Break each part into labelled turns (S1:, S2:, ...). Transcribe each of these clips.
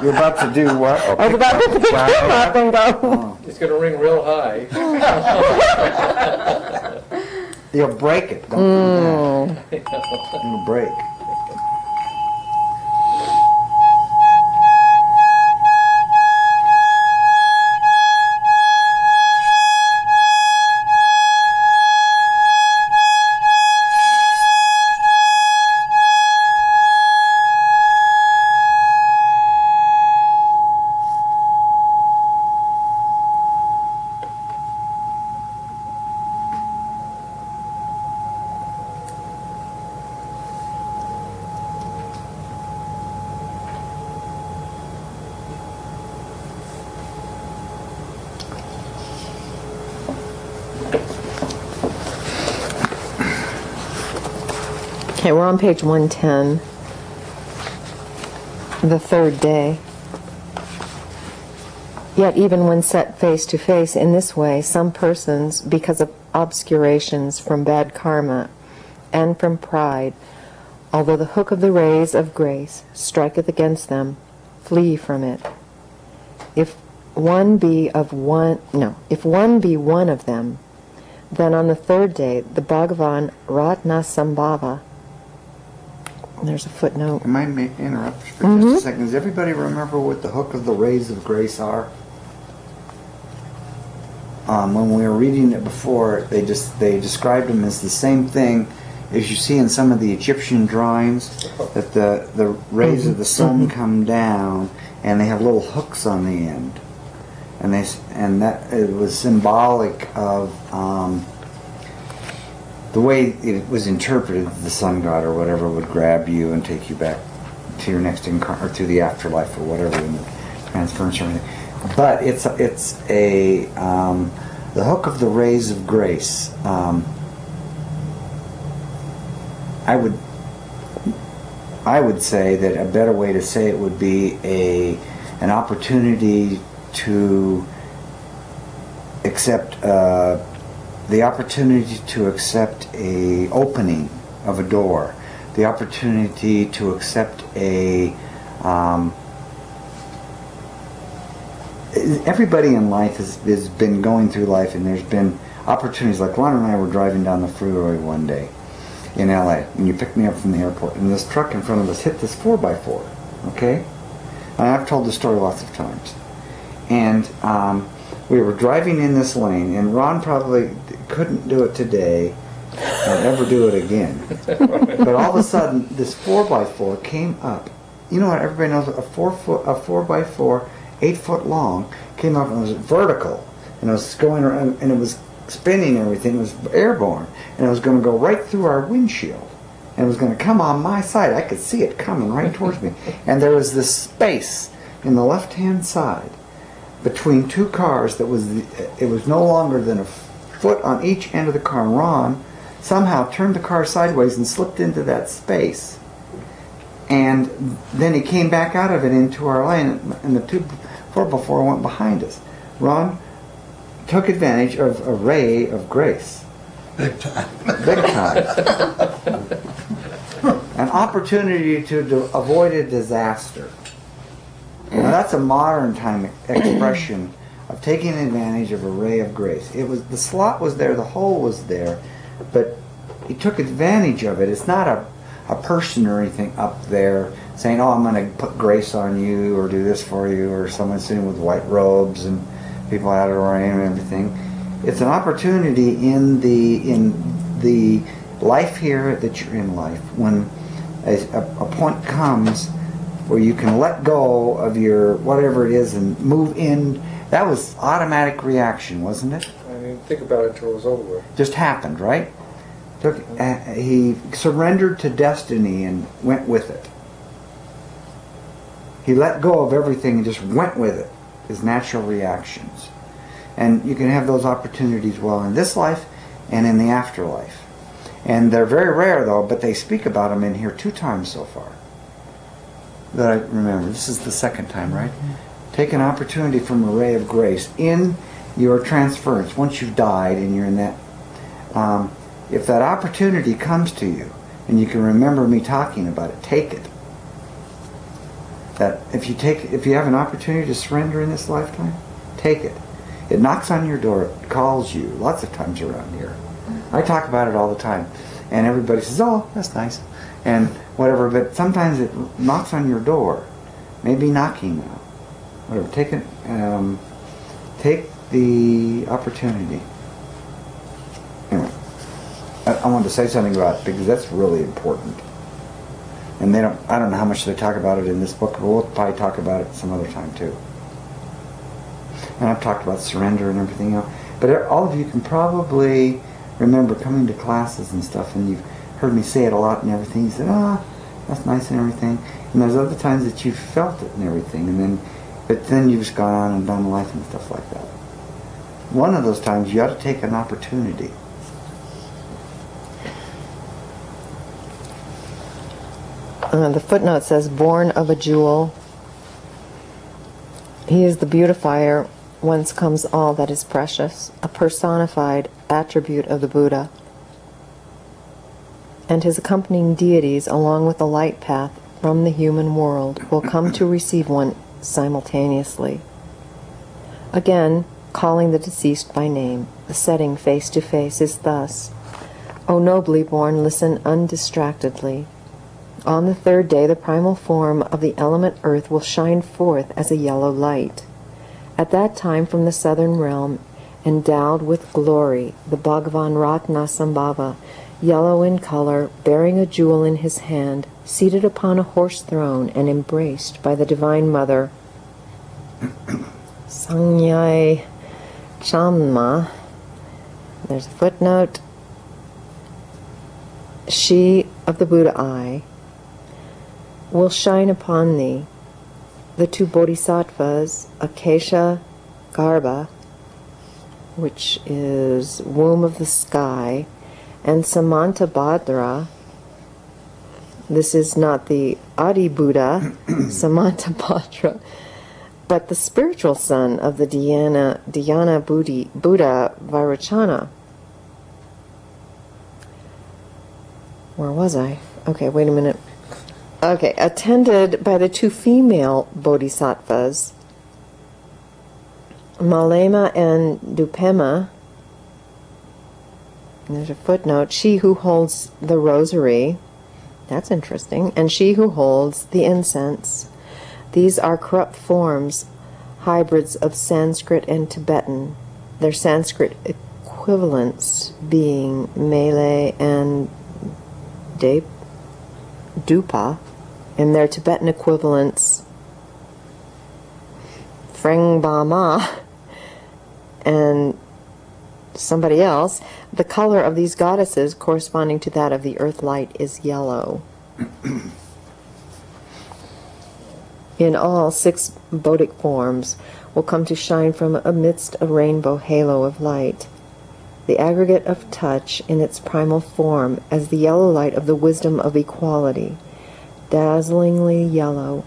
S1: You're about to do what?
S2: I was about to pick him up and go.
S1: Oh.
S3: It's going to ring real high.
S1: You'll break it. Don't do that. It'll break.
S2: Okay, we're on page 110, the third day. Yet even when set face to face in this way, some persons, because of obscurations from bad karma and from pride, although the hook of the rays of grace striketh against them, flee from it. If one be one of them, then on the third day the Bhagavan Ratnasambhava. There's a footnote.
S1: Am I interrupt for just a second? Does everybody remember what the hook of the rays of grace are? When we were reading it before, they described them as the same thing as you see in some of the Egyptian drawings, that the rays of the sun come down and they have little hooks on the end, and that it was symbolic of the way it was interpreted. The sun god or whatever would grab you and take you back to your next or to the afterlife or whatever, in the transference or anything. But it's a the hook of the rays of grace. I would say that a better way to say it would be an opportunity to accept the opportunity to accept a opening of a door, the opportunity to accept a everybody in life has been going through life, and there's been opportunities. Like Ron and I were driving down the freeway one day in LA, and you picked me up from the airport, and this truck in front of us hit this 4x4, okay? And I've told the story lots of times. And we were driving in this lane, and Ron probably couldn't do it today or ever do it again. But all of a sudden, this 4x4 came up. You know what everybody knows? A 4x4, 8 foot long, came up and was vertical, and it was going around, and it was spinning and everything. It was airborne, and it was going to go right through our windshield, and it was going to come on my side. I could see it coming right towards me, and there was this space in the left-hand side between two cars that it was no longer than a foot on each end of the car. And Ron somehow turned the car sideways and slipped into that space, and then he came back out of it into our lane, and the 4x4 went behind us. Ron took advantage of a ray of grace.
S4: Big time.
S1: Big time. An opportunity to avoid a disaster. Now that's a modern time expression of taking advantage of a ray of grace. It was, the slot was there, the hole was there, but he took advantage of it. It's not a person or anything up there saying, oh, I'm going to put grace on you or do this for you, or someone sitting with white robes and people out of the rain and everything. It's an opportunity in the life here that you're in life, when a point comes where you can let go of your whatever it is and move in. That was automatic reaction, wasn't it?
S3: I mean, think about it until it was over.
S1: Just happened, right? He surrendered to destiny and went with it. He let go of everything and just went with it. His natural reactions. And you can have those opportunities well in this life and in the afterlife. And they're very rare though, but they speak about them in here 2 times so far that I remember. This is the 2nd time, right? Take an opportunity from a ray of grace in your transference. Once you've died and you're in that, if that opportunity comes to you and you can remember me talking about it, take it. that if you have an opportunity to surrender in this lifetime, take it. It knocks on your door, it calls you lots of times around here. I talk about it all the time, and everybody says, "Oh, that's nice," and whatever. But sometimes it knocks on your door, maybe knocking now. Whatever. Take the opportunity. Anyway, I wanted to say something about it because that's really important. And I don't know how much they talk about it in this book, but we'll probably talk about it some other time too. And I've talked about surrender and everything else. But all of you can probably remember coming to classes and stuff, and you've heard me say it a lot and everything. You said, that's nice and everything. And there's other times that you've felt it and everything, but then you've just gone on and done life and stuff like that. One of those times you ought to take an opportunity.
S2: The footnote says, born of a jewel, he is the beautifier, whence comes all that is precious, a personified attribute of the Buddha. And his accompanying deities, along with the light path from the human world, will come to receive one simultaneously. Again, calling the deceased by name, the setting face to face is thus: O nobly born, listen undistractedly. On the third day, the primal form of the element earth will shine forth as a yellow light. At that time, from the southern realm, endowed with glory, the Bhagavan Ratna Sambhava, yellow in color, bearing a jewel in his hand, seated upon a horse throne and embraced by the Divine Mother, Sanyai Chamma. There's a footnote. She of the Buddha eye will shine upon thee. The two bodhisattvas, Akesha Garbha, which is womb of the sky, and Samantabhadra. This is not the Adi Buddha, Samantabhadra, but the spiritual son of the Dhyana Buddha Vairocana. Where was I? Okay, wait a minute. Okay, attended by the two female bodhisattvas, Malema and Dupema. And there's a footnote. She who holds the rosary, that's interesting, and she who holds the incense. These are corrupt forms, hybrids of Sanskrit and Tibetan, their Sanskrit equivalents being Malay and Dupa, and their Tibetan equivalents Frengbama and somebody else. The color of these goddesses, corresponding to that of the earth light, is yellow. In all, 6 Bodic forms will come to shine from amidst a rainbow halo of light. The aggregate of touch in its primal form as the yellow light of the wisdom of equality, dazzlingly yellow,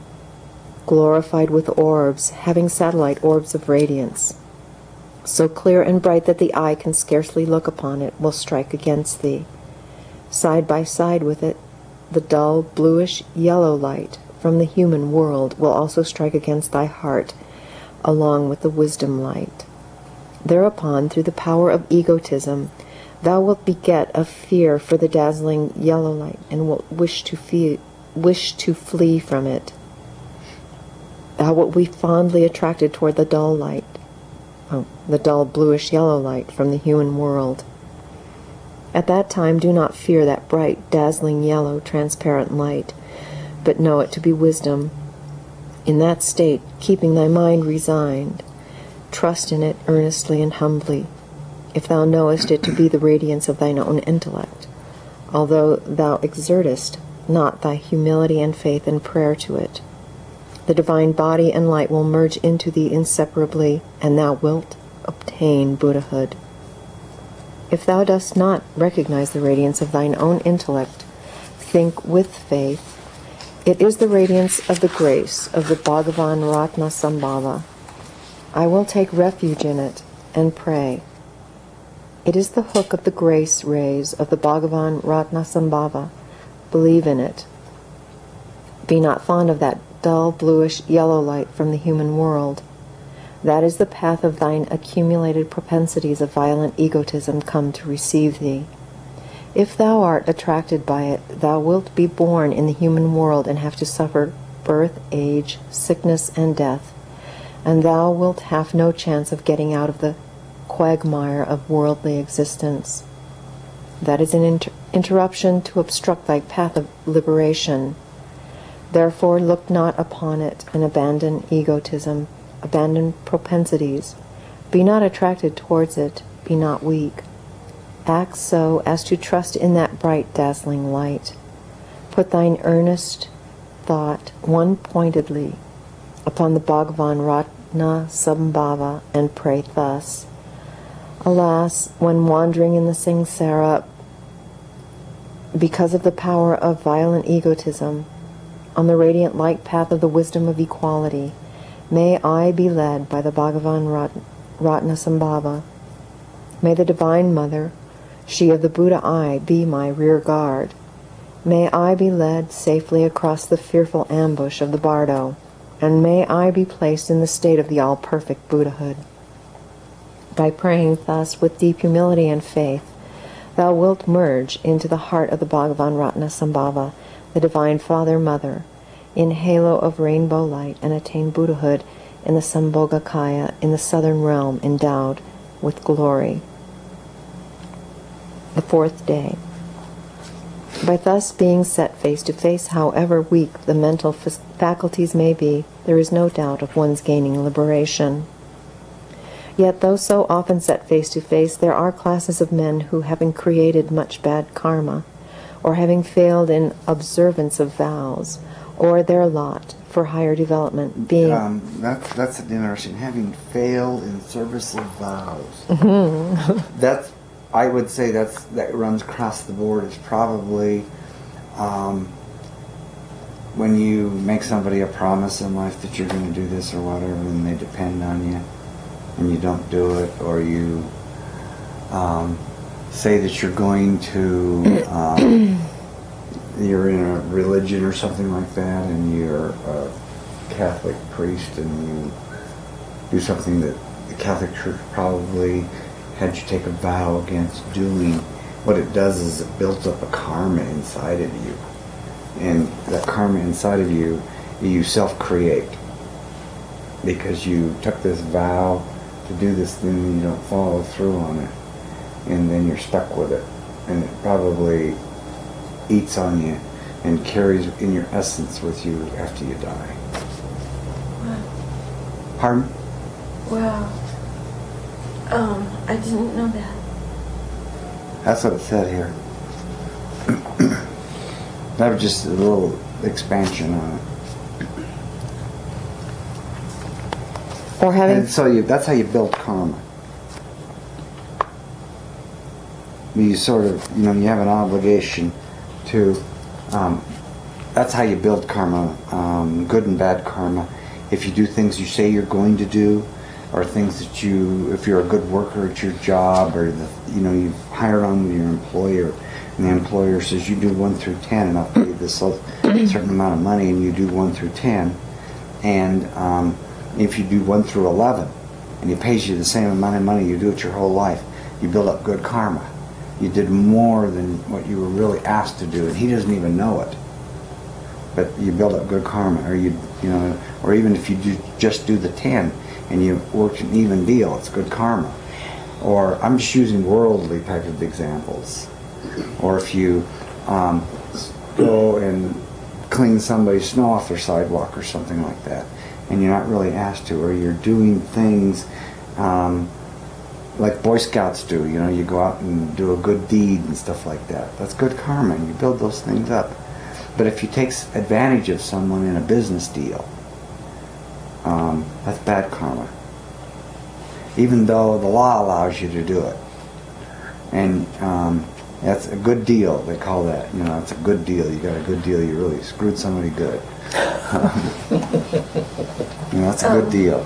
S2: glorified with orbs, having satellite orbs of radiance, so clear and bright that the eye can scarcely look upon it, will strike against thee. Side by side with it, the dull, bluish yellow light from the human world will also strike against thy heart, along with the wisdom light. Thereupon, through the power of egotism, thou wilt beget a fear for the dazzling yellow light, and wilt wish to flee from it. Thou wilt be fondly attracted toward the dull light, the dull bluish yellow light from the human world. At that time, do not fear that bright, dazzling yellow, transparent light, but know it to be wisdom. In that state, keeping thy mind resigned, trust in it earnestly and humbly, if thou knowest it to be the radiance of thine own intellect, although thou exertest not thy humility and faith and prayer to it. The divine body and light will merge into thee inseparably, and thou wilt obtain Buddhahood. If thou dost not recognize the radiance of thine own intellect, think with faith. It is the radiance of the grace of the Bhagavan Ratna Sambhava. I will take refuge in it and pray. It is the hook of the grace rays of the Bhagavan Ratna Sambhava. Believe in it. Be not fond of that dull bluish yellow light from the human world. That is the path of thine accumulated propensities of violent egotism come to receive thee. If thou art attracted by it, thou wilt be born in the human world and have to suffer birth, age, sickness, and death, and thou wilt have no chance of getting out of the quagmire of worldly existence. That is an interruption to obstruct thy path of liberation. Therefore look not upon it, and abandon egotism, abandon propensities. Be not attracted towards it, be not weak. Act so as to trust in that bright, dazzling light. Put thine earnest thought one-pointedly upon the Bhagavan Ratna Sambhava and pray thus. Alas, when wandering in the samsara because of the power of violent egotism, on the radiant light path of the wisdom of equality, may I be led by the Bhagavan Ratna Sambhava. May the Divine Mother, she of the Buddha eye, be my rear guard. May I be led safely across the fearful ambush of the bardo, and may I be placed in the state of the all-perfect Buddhahood. By praying thus with deep humility and faith, thou wilt merge into the heart of the Bhagavan Ratna Sambhava, the Divine Father Mother, in halo of rainbow light, and attain Buddhahood in the Sambhogakaya, in the southern realm, endowed with glory. The fourth day. By thus being set face to face, however weak the mental faculties may be, there is no doubt of one's gaining liberation. Yet, though so often set face to face, there are classes of men who, having created much bad karma, or having failed in observance of vows, or their lot for higher development, being...
S1: That's interesting. Having failed in service of vows.
S2: Mm-hmm.
S1: I would say that runs across the board. It's probably when you make somebody a promise in life that you're going to do this or whatever, and they depend on you, and you don't do it, or you say that you're going to, you're in a religion or something like that, and you're a Catholic priest, and you do something that the Catholic Church probably had you take a vow against doing. What it does is it builds up a karma inside of you, and that karma inside of you self-create, because you took this vow to do this thing and you don't follow through on it, and then you're stuck with it, and it probably eats on you and carries in your essence with you after you die.
S4: Wow.
S1: Pardon?
S4: Wow. I didn't know that.
S1: That's what it said here. That was just a little expansion on it.
S2: Or having...
S1: And so that's how you build karma. You sort of, you have an obligation to, that's how you build karma, good and bad karma. If you do things you say you're going to do, or things that if you're a good worker at your job, or you've hired on with your employer, and the employer says you do 1 through 10 and I'll pay you this certain amount of money, and you do 1 through 10, and if you do 1 through 11 and he pays you the same amount of money you do it your whole life, you build up good karma. You did more than what you were really asked to do, and he doesn't even know it, but you build up good karma. Or or even if you just do the 10 and you worked an even deal, it's good karma. Or I'm just using worldly type of examples. Or if you go and clean somebody's snow off their sidewalk or something like that, and you're not really asked to, or you're doing things like Boy Scouts do, you go out and do a good deed and stuff like that. That's good karma, and you build those things up. But if you take advantage of someone in a business deal, that's bad karma. Even though the law allows you to do it. And that's a good deal, they call that. It's a good deal. You got a good deal, you really screwed somebody good. That's a good deal.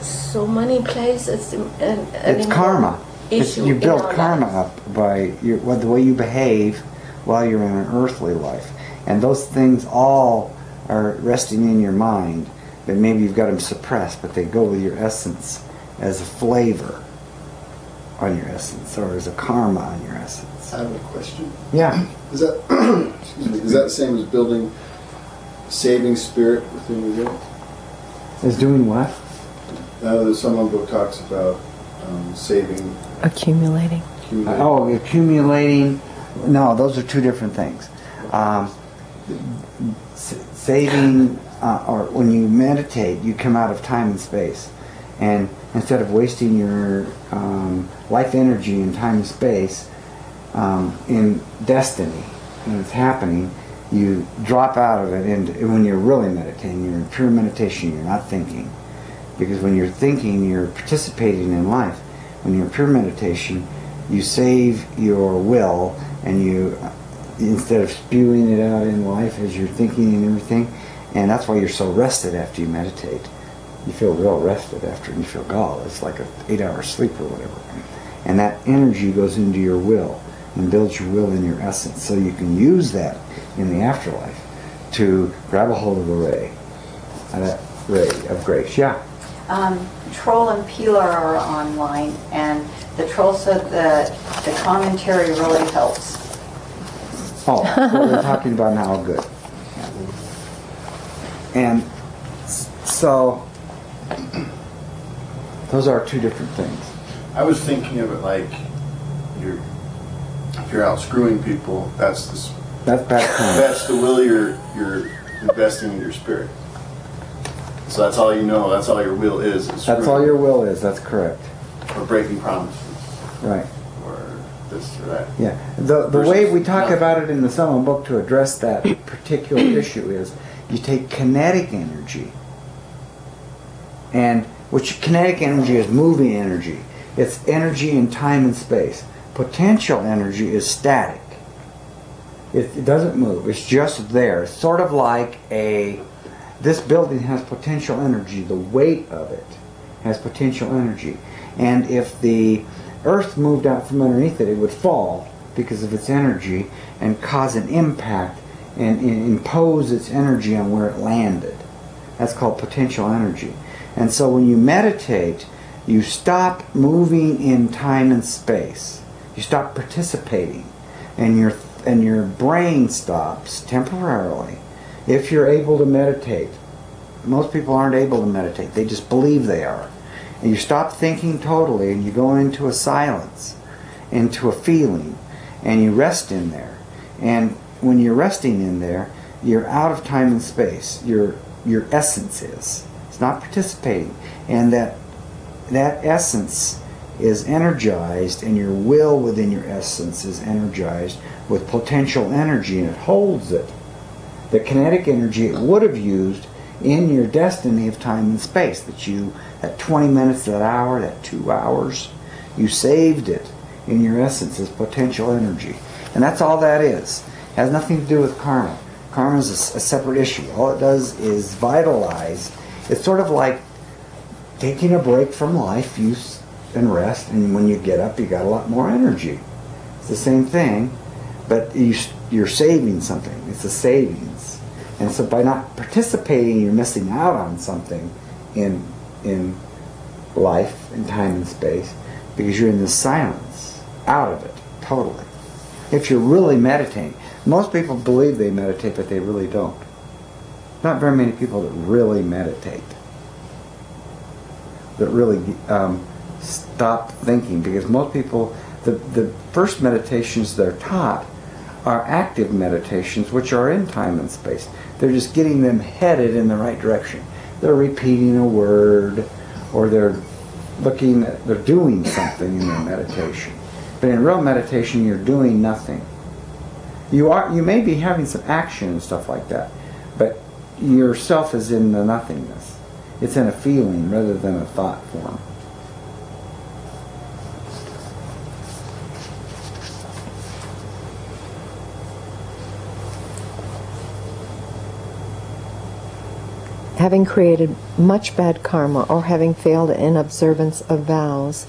S4: So many places.
S1: It's karma. You build karma up by the way you behave while you're in an earthly life. And those things all are resting in your mind, but maybe you've got them suppressed, but they go with your essence as a flavor on your essence, or as a karma on your essence.
S5: I have a question.
S1: Yeah.
S5: Is that excuse me? Is that the same as building saving spirit within your will?
S1: Is doing what?
S5: The Tibetan Book talks about saving,
S2: Accumulating.
S5: accumulating.
S1: Oh, accumulating. No, those are two different things. Saving, or when you meditate, you come out of time and space. And instead of wasting your life energy in time and space in destiny, when it's happening, you drop out of it. And when you're really meditating, you're in pure meditation, you're not thinking. Because when you're thinking, you're participating in life. When you're in pure meditation, you save your will, and you, instead of spewing it out in life as you're thinking and everything, and that's why you're so rested after you meditate. You feel real rested after, and you feel, God, it's like an 8-hour sleep or whatever. And that energy goes into your will and builds your will in your essence, so you can use that in the afterlife to grab a hold of the ray, that ray of grace. Yeah.
S6: Troll and Peeler are online, and the Troll said that the commentary really helps.
S1: Oh, what we're talking about now, good. And so, those are two different things.
S5: I was thinking of it like if you're out screwing people, that's
S1: That's bad karma.
S5: that's the will you're investing in your spirit. So that's all you know. That's all your will is.
S1: That's
S5: screwing.
S1: all your will is, that's correct.
S5: Or breaking promises,
S1: Right.
S5: or this or that.
S1: Yeah. The
S5: Versus
S1: way we talk
S5: nothing.
S1: about it in the Tibetan Book to address that particular issue is you take kinetic energy, and which kinetic energy is moving energy. It's energy in time and space. Potential energy is static. It doesn't move. It's just there. It's sort of like this building has potential energy. The weight of it has potential energy. And if the earth moved out from underneath it, it would fall because of its energy and cause an impact and impose its energy on where it landed. That's called potential energy. And so when you meditate, you stop moving in time and space. You stop participating, and your brain stops temporarily. If you're able to meditate, most people aren't able to meditate. They just believe they are. And you stop thinking totally, and you go into a silence, into a feeling, and you rest in there. And when you're resting in there, you're out of time and space. Your essence is. It's not participating. And that essence is energized, and your will within your essence is energized with potential energy, and it holds it. The kinetic energy it would have used in your destiny of time and space, that 20 minutes, that hour, that 2 hours, you saved it in your essence as potential energy. And that's all that is. It has nothing to do with karma. Karma is a separate issue. All it does is vitalize. It's sort of like taking a break from life, and rest, and when you get up, you got a lot more energy. It's the same thing, but you're saving something. It's a savings. And so by not participating, you're missing out on something in life, in time and space, because you're in this silence, out of it, totally. If you're really meditating. Most people believe they meditate, but they really don't. Not very many people that really meditate. That really stop thinking, because most people, the first meditations they're taught are active meditations, which are in time and space. They're just getting them headed in the right direction. They're repeating a word, or they're doing something in their meditation. But in real meditation, you're doing nothing. You may be having some action and stuff like that, but yourself is in the nothingness. It's in a feeling rather than a thought form.
S2: Having created much bad karma, or having failed in observance of vows,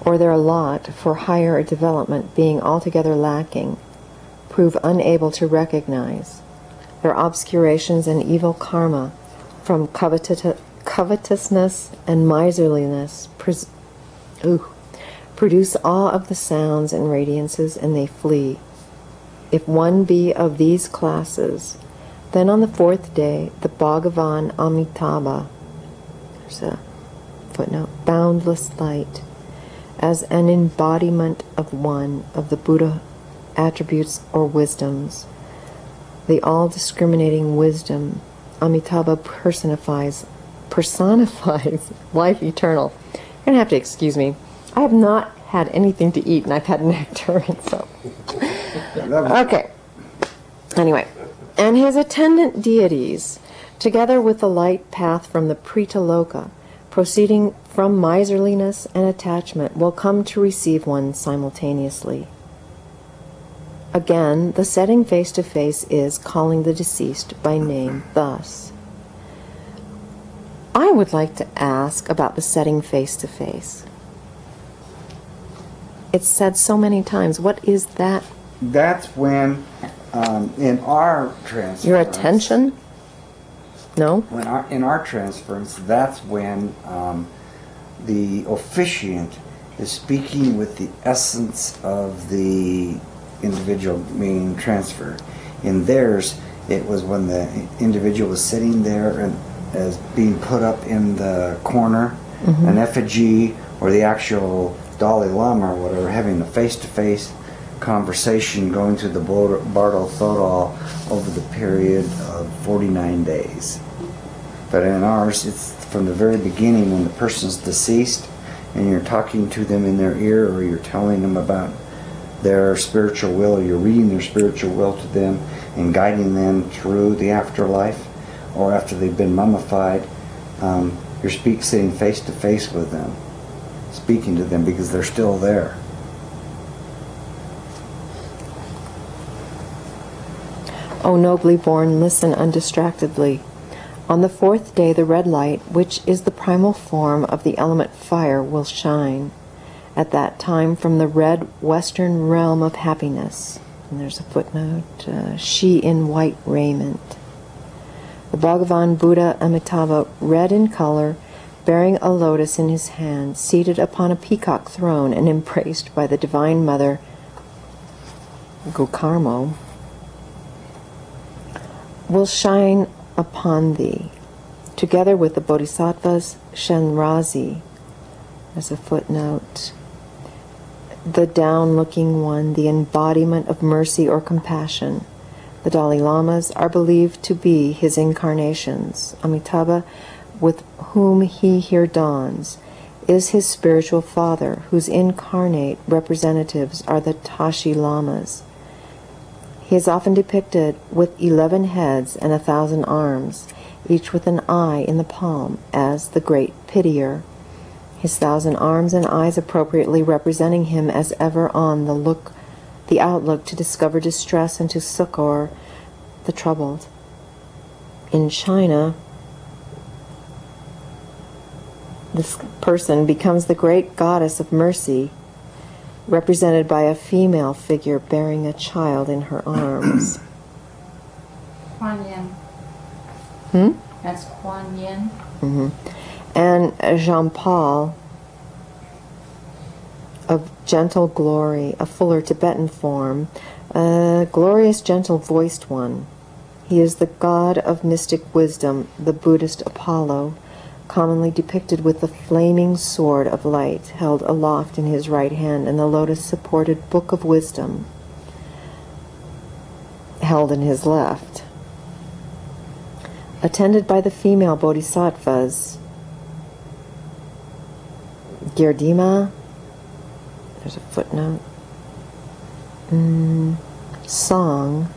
S2: or their lot for higher development being altogether lacking, prove unable to recognize, their obscurations and evil karma, from covetousness and miserliness, produce awe of the sounds and radiances, and they flee. If one be of these classes, then on the fourth day, the Bhagavan Amitabha, there's a footnote, boundless light, as an embodiment of one of the Buddha attributes or wisdoms, the all-discriminating wisdom, Amitabha personifies life eternal. You're going to have to excuse me. I have not had anything to eat, and I've had nectar, and so... Okay. Anyway, and his attendant deities, together with the light path from the Prita Loka, proceeding from miserliness and attachment, will come to receive one simultaneously. Again, the setting face to face is calling the deceased by name thus. I would like to ask about the setting face to face. It's said so many times. What is that?
S1: That's when, in our transference...
S2: Your attention? No?
S1: In our transference, that's when the officiant is speaking with the essence of the individual being transferred. In theirs, it was when the individual was sitting there and as being put up in the corner, an effigy, or the actual Dalai Lama or whatever, having a face-to-face conversation going through the Bardo Thodol over the period of 49 days. But in ours, it's from the very beginning when the person's deceased and you're talking to them in their ear, or you're telling them about their spiritual will, or you're reading their spiritual will to them and guiding them through the afterlife, or after they've been mummified, you're sitting face to face with them, speaking to them because they're still there.
S2: O nobly born, listen undistractedly. On the fourth day, the red light, which is the primal form of the element fire, will shine. At that time, from the red western realm of happiness, and there's a footnote, she in white raiment, the Bhagavan Buddha Amitabha, red in color, bearing a lotus in his hand, seated upon a peacock throne and embraced by the Divine Mother Gokarmo, will shine upon thee, together with the Bodhisattvas Shenrazi. There's a footnote. The down-looking one, the embodiment of mercy or compassion. The Dalai Lamas are believed to be his incarnations. Amitabha, with whom he here dawns, is his spiritual father, whose incarnate representatives are the Tashi Lamas. He is often depicted with 11 heads and 1,000 arms, each with an eye in the palm, as the great pitier. His 1,000 arms and eyes appropriately representing him as ever on the outlook to discover distress and to succor the troubled. In China, this person becomes the great goddess of mercy, represented by a female figure bearing a child in her arms.
S6: Kuan Yin. That's Kuan Yin.
S2: And Jean-Paul, of gentle glory, a fuller Tibetan form, a glorious, gentle-voiced one. He is the god of mystic wisdom, the Buddhist Apollo, commonly depicted with the flaming sword of light held aloft in his right hand and the lotus-supported book of wisdom held in his left. Attended by the female bodhisattvas, Girdima, there's a footnote, Song,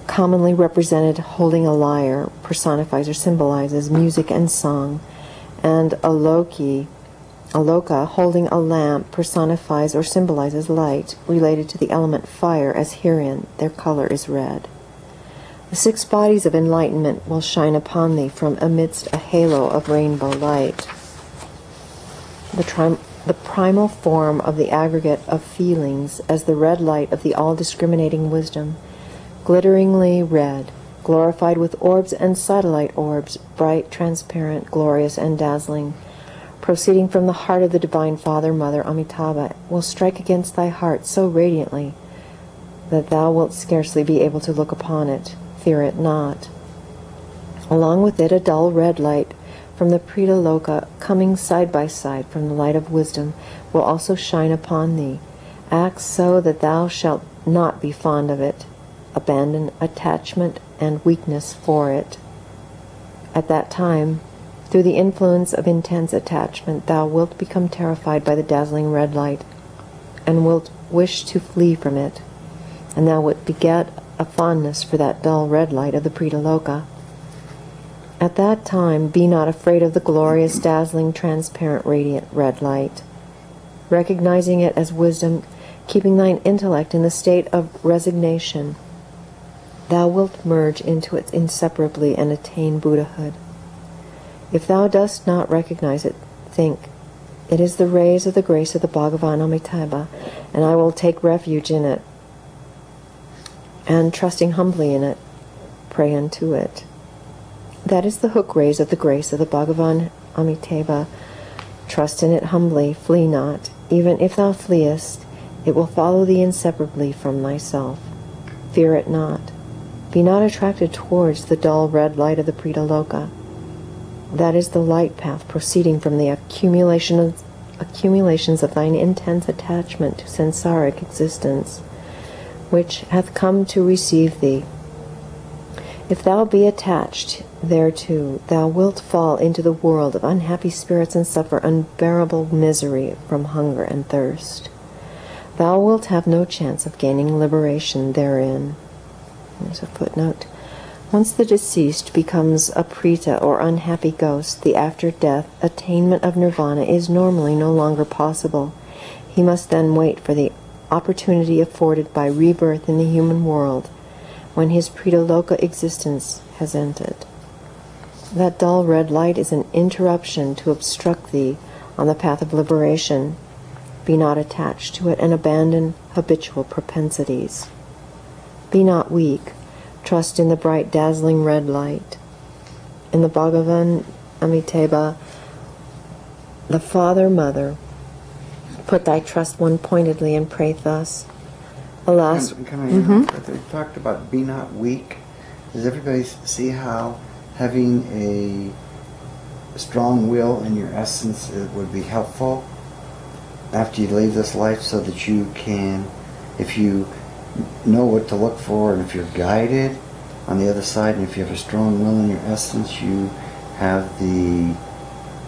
S2: commonly represented holding a lyre, personifies or symbolizes music and song, and Aloka, holding a lamp, personifies or symbolizes light, related to the element fire, as herein their color is red. The 6 bodies of enlightenment will shine upon thee from amidst a halo of rainbow light. The primal form of the aggregate of feelings, as the red light of the all-discriminating wisdom, glitteringly red, glorified with orbs and satellite orbs, bright, transparent, glorious, and dazzling, proceeding from the heart of the Divine Father, Mother, Amitabha, will strike against thy heart so radiantly that thou wilt scarcely be able to look upon it. Fear it not. Along with it a dull red light from the Prita Loka, coming side by side from the light of wisdom, will also shine upon thee. Act so that thou shalt not be fond of it. Abandon attachment and weakness for it. At that time, through the influence of intense attachment, thou wilt become terrified by the dazzling red light, and wilt wish to flee from it, and thou wilt beget a fondness for that dull red light of the Prita Loka. At that time, be not afraid of the glorious, dazzling, transparent, radiant red light. Recognizing it as wisdom, keeping thine intellect in the state of resignation, thou wilt merge into it inseparably and attain Buddhahood. If thou dost not recognize it, think, it is the rays of the grace of the Bhagavan Amitabha, and I will take refuge in it, and trusting humbly in it, pray unto it. That is the hook rays of the grace of the Bhagavan Amitabha. Trust in it humbly, flee not. Even if thou fleest, it will follow thee inseparably from thyself. Fear it not. Be not attracted towards the dull red light of the Prita Loka. That is the light path proceeding from the accumulations of thine intense attachment to sansaric existence, which hath come to receive thee. If thou be attached thereto, thou wilt fall into the world of unhappy spirits and suffer unbearable misery from hunger and thirst. Thou wilt have no chance of gaining liberation therein. There's a footnote. Once the deceased becomes a preta or unhappy ghost, the after-death attainment of nirvana is normally no longer possible. He must then wait for the opportunity afforded by rebirth in the human world, when his Prita Loka existence has ended. That dull red light is an interruption to obstruct thee on the path of liberation. Be not attached to it and abandon habitual propensities. Be not weak. Trust in the bright, dazzling red light. In the Bhagavan Amitabha, the Father, Mother, put thy trust one pointedly and pray thus. Alas,
S1: Can I interrupt? We talked about be not weak. Does everybody see how having a strong will in your essence would be helpful after you leave this life, so that you can, if you know what to look for and if you're guided on the other side, and if you have a strong will in your essence, you have the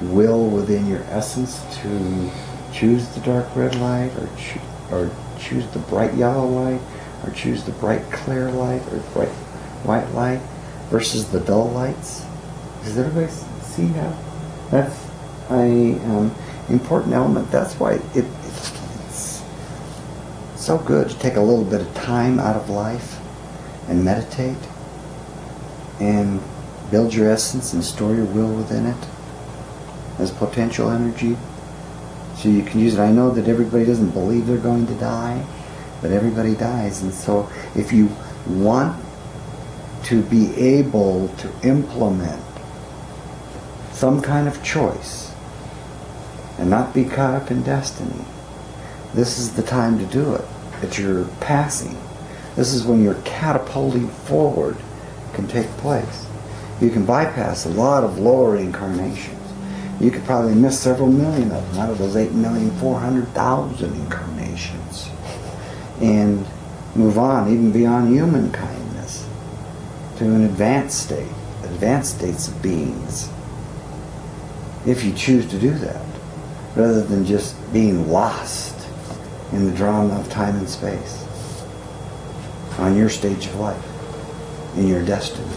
S1: will within your essence to choose the dark red light, or choose the bright yellow light, or choose the bright clear light, or bright white light versus the dull lights. Does everybody see how that's an important element? That's why it's so good to take a little bit of time out of life and meditate and build your essence and store your will within it as potential energy, so you can use it. I know that everybody doesn't believe they're going to die, but everybody dies. And so if you want to be able to implement some kind of choice and not be caught up in destiny, this is the time to do it. At your passing, this is when your catapulting forward can take place. You can bypass a lot of lower incarnations. You could probably miss several million of them out of those 8,400,000 incarnations, and move on even beyond human kindness to an advanced states of beings, if you choose to do that, rather than just being lost in the drama of time and space on your stage of life, in your destiny.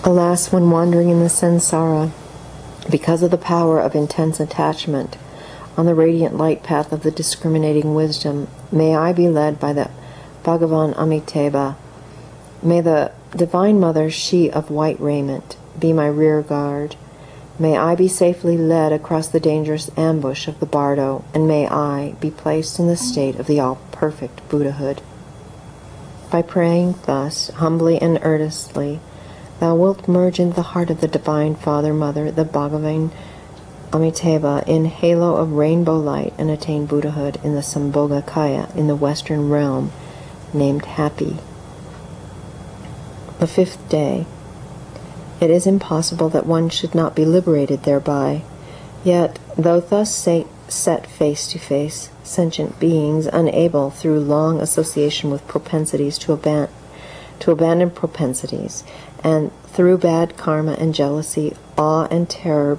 S2: alas, when wandering in the samsara, because of the power of intense attachment on the radiant light path of the discriminating wisdom, may I be led by the Bhagavan Amitabha. May the Divine Mother, she of white raiment, be my rear guard. May I be safely led across the dangerous ambush of the bardo, and may I be placed in the state of the all-perfect Buddhahood. By praying thus, humbly and earnestly, thou wilt merge into the heart of the Divine Father, Mother, the Bhagavan Amitabha, in halo of rainbow light, and attain Buddhahood in the Sambhogakaya, in the Western realm, named Happy. The 5th day. It is impossible that one should not be liberated thereby. Yet, though thus set face to face, sentient beings, unable through long association with propensities to abandon propensities, and through bad karma and jealousy, awe and terror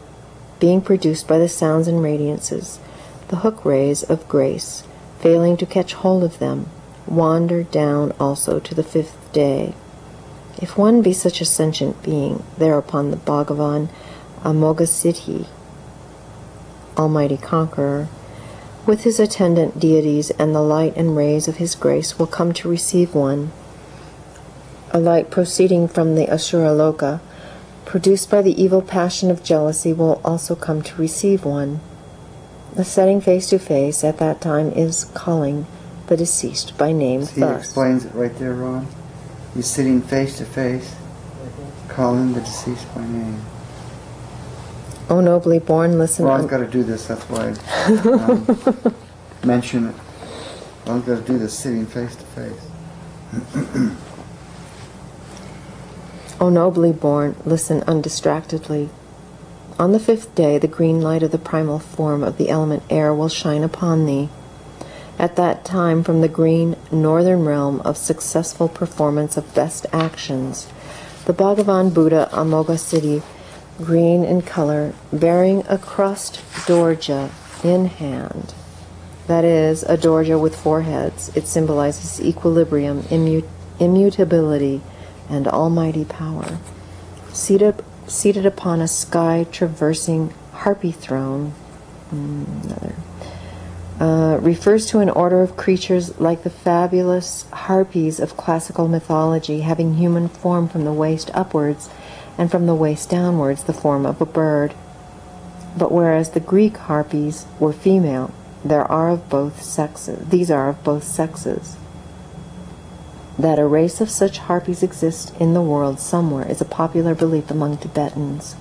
S2: being produced by the sounds and radiances, the hook rays of grace, failing to catch hold of them, wander down also to the 5th day. If one be such a sentient being, thereupon the Bhagavan Amoghasiddhi, Almighty Conqueror, with his attendant deities and the light and rays of his grace will come to receive one. A light proceeding from the Asura Loka, produced by the evil passion of jealousy, will also come to receive one. The setting face to face at that time is calling the deceased by name
S1: See, he
S2: thus.
S1: explains it right there, Ron. He's sitting face to face, calling the deceased by name.
S2: O nobly born, listen.
S1: Ron's got to do this, that's why I mention it. Ron's got to do this sitting face to face.
S2: O nobly born, listen undistractedly. On the 5th day, the green light of the primal form of the element air will shine upon thee. At that time, from the green northern realm of successful performance of best actions, the Bhagavan Buddha Amoghasiddhi, green in color, bearing a crust dorja in hand. That is, a dorja with 4 heads. It symbolizes equilibrium, immutability, and almighty power. Seated upon a sky-traversing harpy throne, refers to an order of creatures like the fabulous harpies of classical mythology, having human form from the waist upwards, and from the waist downwards the form of a bird. But whereas the Greek harpies were female, these are of both sexes. That a race of such harpies exists in the world somewhere is a popular belief among Tibetans.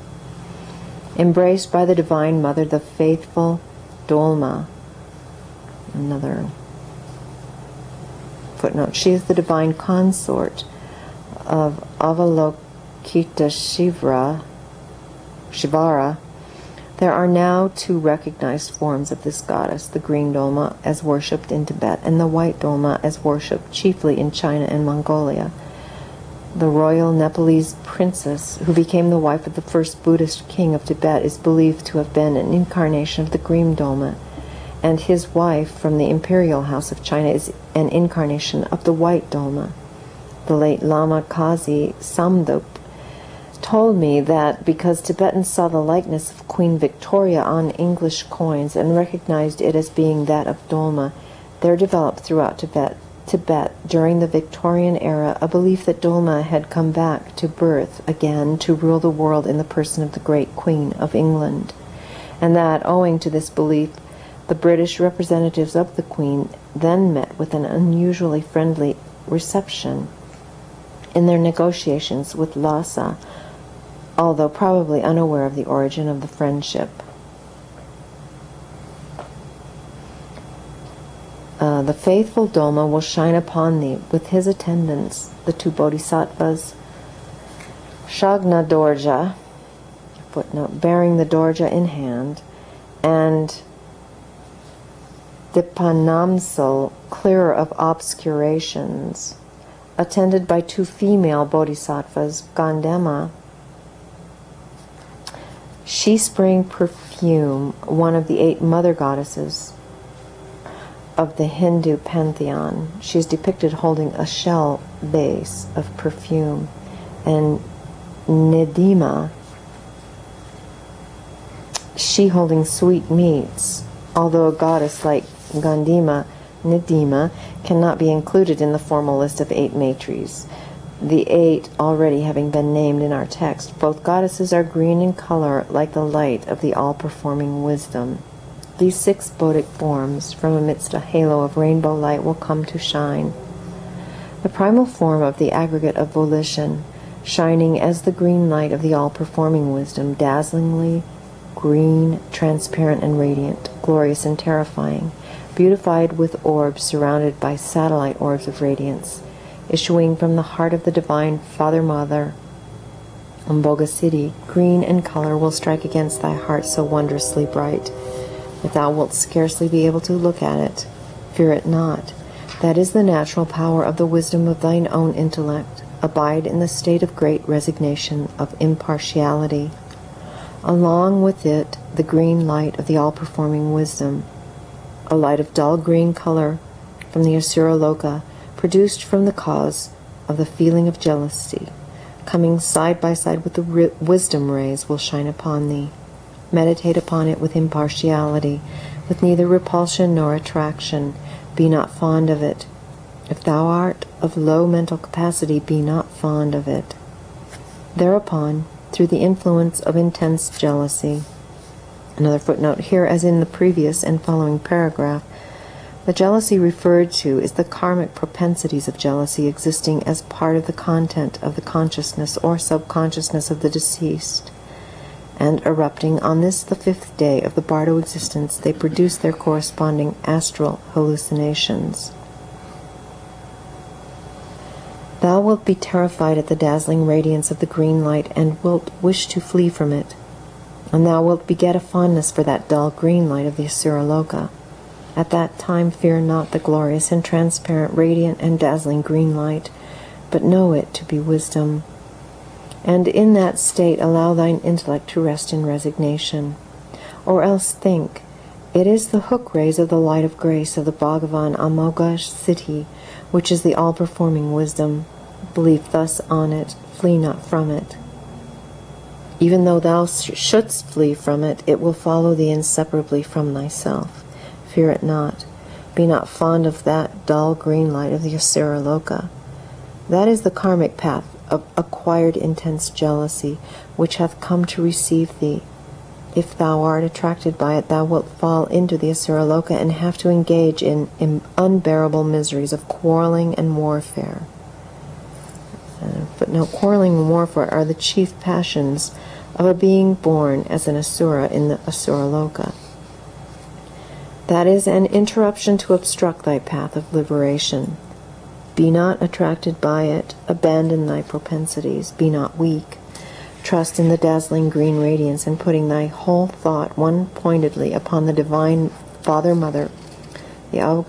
S2: Embraced by the Divine Mother, the faithful Dolma, another footnote, she is the divine consort of Avalokita Shivara. There are now 2 recognized forms of this goddess, the green Dolma as worshipped in Tibet, and the white Dolma as worshipped chiefly in China and Mongolia. The royal Nepalese princess, who became the wife of the first Buddhist king of Tibet, is believed to have been an incarnation of the green Dolma, and his wife from the imperial house of China is an incarnation of the white Dolma. The late Lama Kazi Samdup told me that because Tibetans saw the likeness of Queen Victoria on English coins and recognized it as being that of Dolma, there developed throughout Tibet during the Victorian era a belief that Dolma had come back to birth again to rule the world in the person of the great Queen of England, and that, owing to this belief, the British representatives of the Queen then met with an unusually friendly reception in their negotiations with Lhasa, although probably unaware of the origin of the friendship. The faithful Dolma will shine upon thee with his attendants, the 2 bodhisattvas, Shagna Dorja, footnote, bearing the Dorja in hand, and Dipanamsal, clearer of obscurations, attended by 2 female bodhisattvas, Gandema, she-spring perfume, one of the 8 mother goddesses of the Hindu pantheon. She is depicted holding a shell vase of perfume, and Nidima, she holding sweet meats. Although a goddess like Nidima cannot be included in the formal list of 8 maitris, the 8 already having been named in our text. Both goddesses are green in color, like the light of the all-performing wisdom. These 6 Bodic forms, from amidst a halo of rainbow light, will come to shine. The primal form of the aggregate of volition, shining as the green light of the all-performing wisdom, dazzlingly green, transparent and radiant, glorious and terrifying, beautified with orbs surrounded by satellite orbs of radiance, issuing from the heart of the divine Father-Mother, Umboga City, green in color, will strike against thy heart so wondrously bright that thou wilt scarcely be able to look at it. Fear it not. That is the natural power of the wisdom of thine own intellect. Abide in the state of great resignation, of impartiality. Along with it, the green light of the all-performing wisdom, a light of dull green color from the Asura Loka, produced from the cause of the feeling of jealousy, coming side by side with the wisdom rays, will shine upon thee. Meditate upon it with impartiality, with neither repulsion nor attraction. Be not fond of it. If thou art of low mental capacity, be not fond of it. Thereupon, through the influence of intense jealousy, another footnote here, as in the previous and following paragraph, the jealousy referred to is the karmic propensities of jealousy existing as part of the content of the consciousness or subconsciousness of the deceased. And erupting on this, the 5th day of the Bardo existence, they produce their corresponding astral hallucinations. Thou wilt be terrified at the dazzling radiance of the green light, and wilt wish to flee from it. And thou wilt beget a fondness for that dull green light of the Asura Loka. At that time fear not the glorious and transparent, radiant and dazzling green light, but know it to be wisdom. And in that state allow thine intellect to rest in resignation. Or else think, it is the hook rays of the light of grace of the Bhagavan Amoga Siddhi, which is the all-performing wisdom. Believe thus on it, flee not from it. Even though thou shouldst flee from it, it will follow thee inseparably from thyself. Fear it not. Be not fond of that dull green light of the Asura Loka. That is the karmic path of acquired intense jealousy, which hath come to receive thee. If thou art attracted by it, thou wilt fall into the Asura Loka and have to engage in unbearable miseries of quarreling and warfare. Footnote, quarreling and warfare are the chief passions of a being born as an Asura in the Asura Loka. That is an interruption to obstruct thy path of liberation. Be not attracted by it. Abandon thy propensities. Be not weak. Trust in the dazzling green radiance, and putting thy whole thought one-pointedly upon the divine Father-Mother, the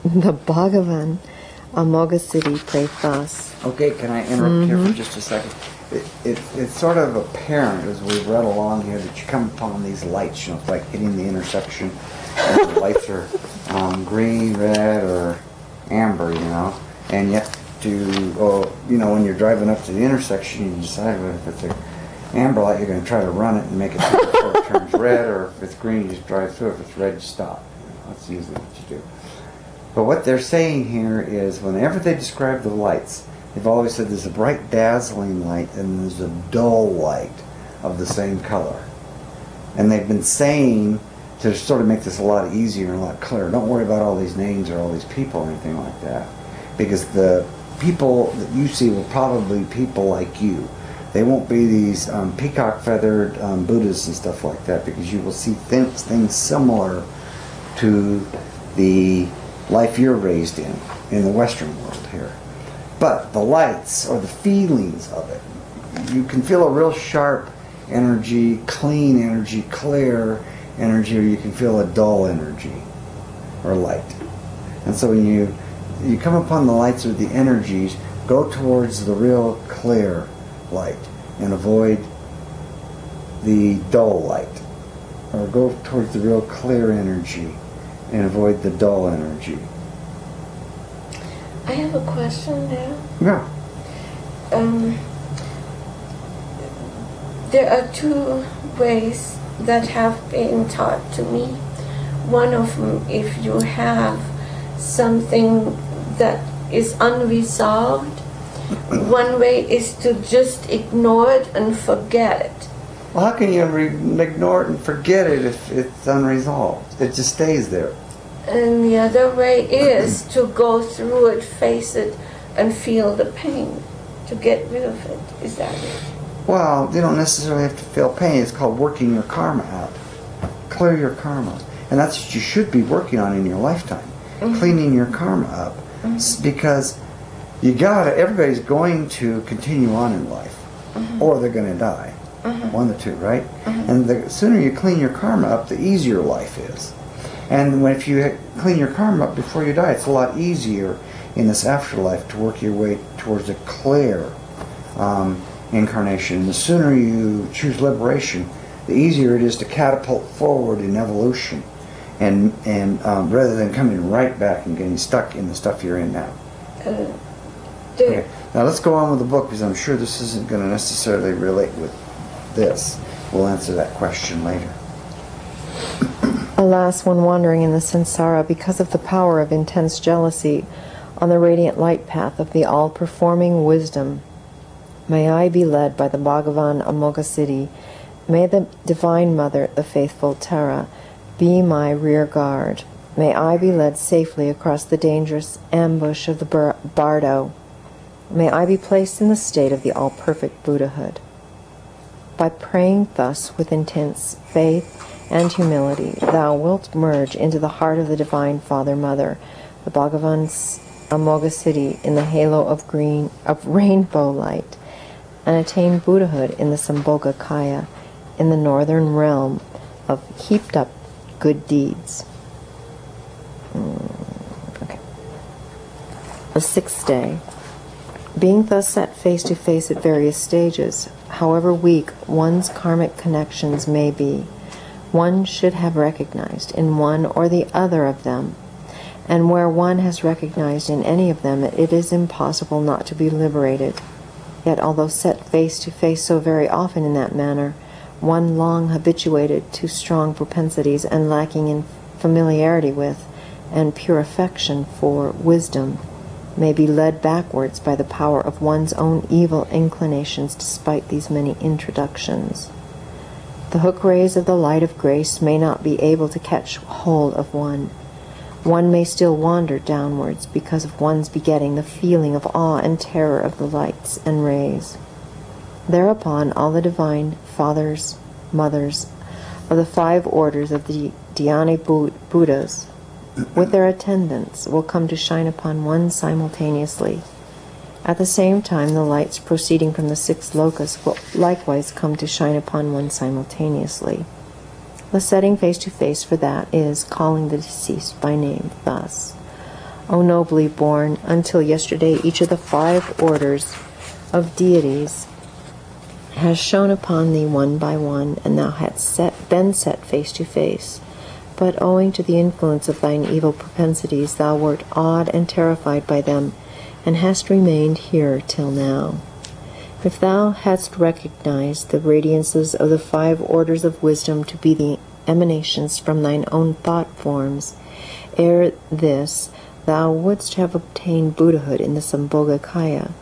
S2: Bhagavan Amoga Siddhi, pray thus.
S1: Okay, can I interrupt here for just a second? It's sort of apparent as we've read along here that you come upon these lights, it's like hitting the intersection. And the lights are green, red, or amber, and you have to, when you're driving up to the intersection, you decide if it's an amber light, you're going to try to run it and make it before it turns red, or if it's green, you just drive through. If it's red, you stop. That's usually what you do. But what they're saying here is, whenever they describe the lights, they've always said there's a bright dazzling light and there's a dull light of the same color. And they've been saying, to sort of make this a lot easier and a lot clearer, don't worry about all these names or all these people or anything like that. Because the people that you see will probably be people like you. They won't be these peacock-feathered Buddhists and stuff like that, because you will see things similar to the life you're raised in the Western world here. But the lights, or the feelings of it, you can feel a real sharp energy, clean energy, clear energy, or you can feel a dull energy or light. And so when you come upon the lights or the energies, go towards the real clear light and avoid the dull light, or go towards the real clear energy and avoid the dull energy.
S4: I have a question there.
S1: Yeah.
S4: There are 2 ways that have been taught to me. One of them, if you have something that is unresolved, one way is to just ignore it and forget it.
S1: Well, how can you ignore it and forget it if it's unresolved? It just stays there.
S4: And the other way is to go through it, face it, and feel the pain, to get rid of it. Is that it?
S1: Well, you don't necessarily have to feel pain. It's called working your karma out. Clear your karma. And that's what you should be working on in your lifetime. Cleaning your karma up. Because everybody's going to continue on in life. Or they're going to die. One of the two, right? And the sooner you clean your karma up, the easier life is. And if you clean your karma up before you die, it's a lot easier in this afterlife to work your way towards a clear incarnation. The sooner you choose liberation, the easier it is to catapult forward in evolution, and rather than coming right back and getting stuck in the stuff you're in now. Okay. Now let's go on with the book, because I'm sure this isn't going to necessarily relate with this. We'll answer that question later.
S2: Alas, when wandering in the samsara, because of the power of intense jealousy on the radiant light path of the all-performing wisdom, may I be led by the Bhagavan Amoghasiddhi. May the Divine Mother, the faithful Tara, be my rear guard. May I be led safely across the dangerous ambush of the bardo. May I be placed in the state of the all-perfect Buddhahood. By praying thus with intense faith and humility, thou wilt merge into the heart of the Divine Father-Mother, the Bhagavan Amoghasiddhi, in the halo of rainbow light, and attain Buddhahood in the Sambhogakaya, in the northern realm of heaped up good deeds. Okay. The 6th day. Being thus set face to face at various stages, however weak one's karmic connections may be, one should have recognized in one or the other of them, and where one has recognized in any of them, it is impossible not to be liberated. Yet although set face to face so very often in that manner, one long habituated to strong propensities and lacking in familiarity with and pure affection for wisdom, may be led backwards by the power of one's own evil inclinations despite these many introductions. The hook rays of the light of grace may not be able to catch hold of one. One may still wander downwards because of one's begetting the feeling of awe and terror of the lights and rays. Thereupon all the divine fathers, mothers of the 5 orders of the Dhyani Buddhas, with their attendants, will come to shine upon one simultaneously. At the same time, the lights proceeding from the 6 lokas will likewise come to shine upon one simultaneously. The setting face to face for that is calling the deceased by name thus: O nobly born, until yesterday each of the 5 orders of deities has shone upon thee one by one, and thou hadst been set face to face. But owing to the influence of thine evil propensities, thou wert awed and terrified by them, and hast remained here till now. If thou hadst recognized the radiances of the 5 orders of wisdom to be the emanations from thine own thought forms, ere this thou wouldst have obtained Buddhahood in the Sambhogakaya,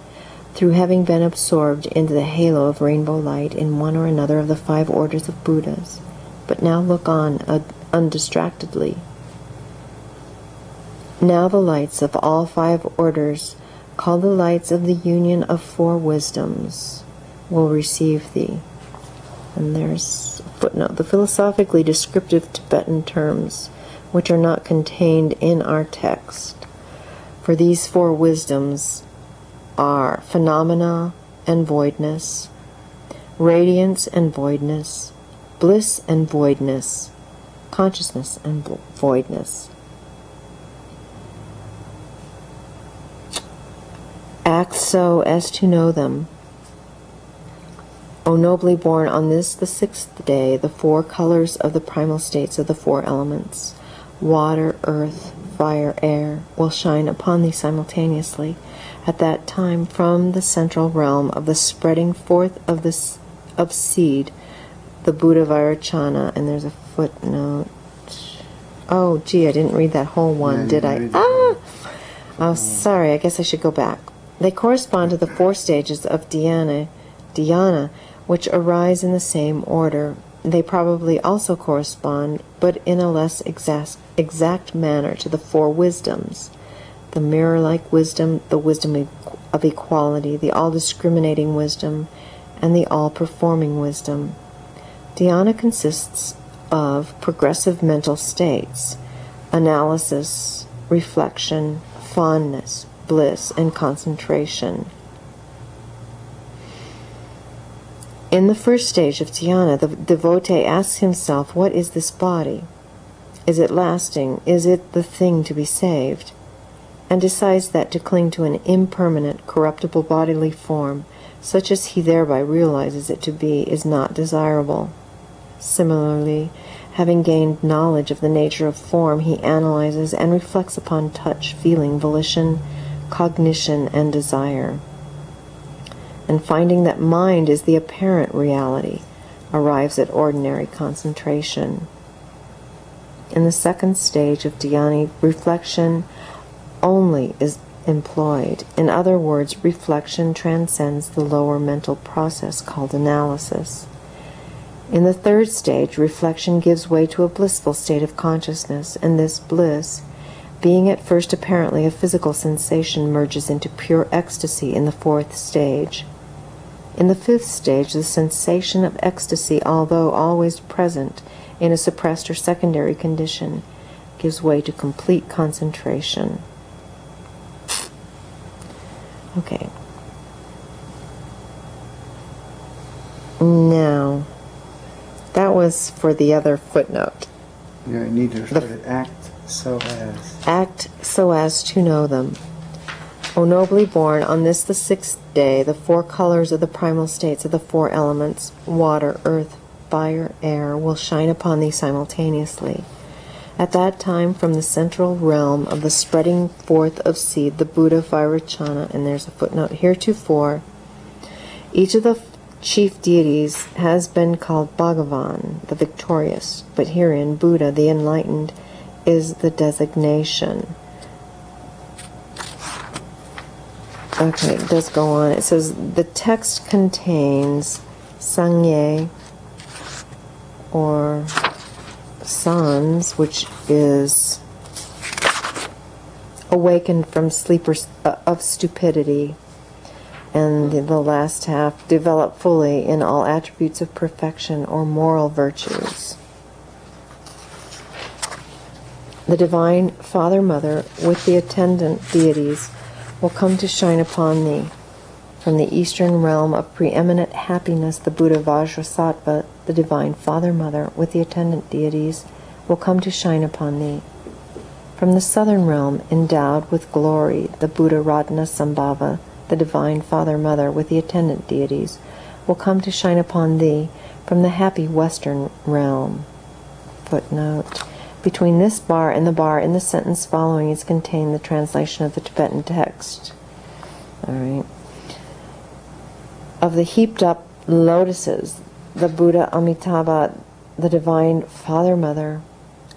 S2: through having been absorbed into the halo of rainbow light in one or another of the 5 orders of Buddhas. But now look on undistractedly. Now the lights of all 5 orders, called the lights of the union of 4 wisdoms, will receive thee. And there's a footnote. The philosophically descriptive Tibetan terms, which are not contained in our text, for these 4 wisdoms are phenomena and voidness, radiance and voidness, bliss and voidness, consciousness and voidness. Act so as to know them. O nobly born, on this the 6th day, the 4 colors of the primal states of the 4 elements, water, earth, fire, air, will shine upon thee simultaneously. At that time, from the central realm of the spreading forth of seed, the Buddha Vairocana, and there's a footnote. Oh, gee, I didn't read that whole one, did I? Oh, sorry, I guess I should go back. They correspond to the 4 stages of dhyana, which arise in the same order. They probably also correspond, but in a less exact manner, to the 4 wisdoms: the mirror-like wisdom, the wisdom of equality, the all-discriminating wisdom, and the all-performing wisdom. Dhyana consists of progressive mental states: analysis, reflection, fondness, bliss, and concentration. In the first stage of dhyana, the devotee asks himself, what is this body? Is it lasting? Is it the thing to be saved? And decides that to cling to an impermanent, corruptible bodily form, such as he thereby realizes it to be, is not desirable. Similarly, having gained knowledge of the nature of form, he analyzes and reflects upon touch, feeling, volition, cognition, and desire. And finding that mind is the apparent reality, arrives at ordinary concentration. In the second stage of dhyana, reflection only is employed. In other words, reflection transcends the lower mental process called analysis. In the third stage, reflection gives way to a blissful state of consciousness, and this bliss, being at first apparently a physical sensation, merges into pure ecstasy in the fourth stage. In the fifth stage, the sensation of ecstasy, although always present in a suppressed or secondary condition, gives way to complete concentration. Okay. Now, that was for the other footnote.
S1: You need to refer to act so as.
S2: Act so as to know them. O nobly born, on this the 6th day, the 4 colors of the primal states of the 4 elements, water, earth, fire, air, will shine upon thee simultaneously. At that time, from the central realm of the spreading forth of seed, the Buddha Vairocana, and there's a footnote, heretofore, each of the chief deities has been called Bhagavan, the victorious, but herein Buddha, the enlightened, is the designation. Okay, it does go on. It says, the text contains Sangye, or Sans, which is awakened from sleep of stupidity, and the last half, develop fully in all attributes of perfection or moral virtues. The Divine Father Mother with the attendant deities will come to shine upon thee. From the eastern realm of preeminent happiness, the Buddha Vajrasattva, the Divine Father Mother with the attendant deities, will come to shine upon thee. From the southern realm, endowed with glory, the Buddha Ratna Sambhava, the Divine Father Mother with the attendant deities, will come to shine upon thee. From the happy western realm. Footnote. Between this bar and the bar in the sentence following is contained the translation of the Tibetan text. All right. Of the heaped up lotuses, the Buddha Amitabha, the Divine Father Mother,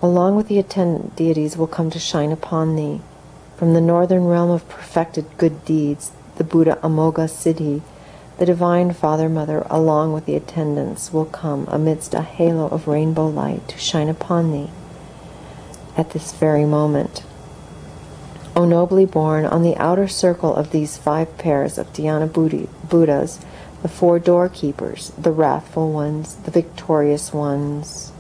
S2: along with the attendant deities, will come to shine upon thee. From the northern realm of perfected good deeds, the Buddha Amoga Siddhi, the Divine Father Mother, along with the attendants, will come amidst a halo of rainbow light to shine upon thee at this very moment. O nobly born, on the outer circle of these 5 pairs of dhyana Buddhas, the 4 doorkeepers, the wrathful ones, the victorious ones,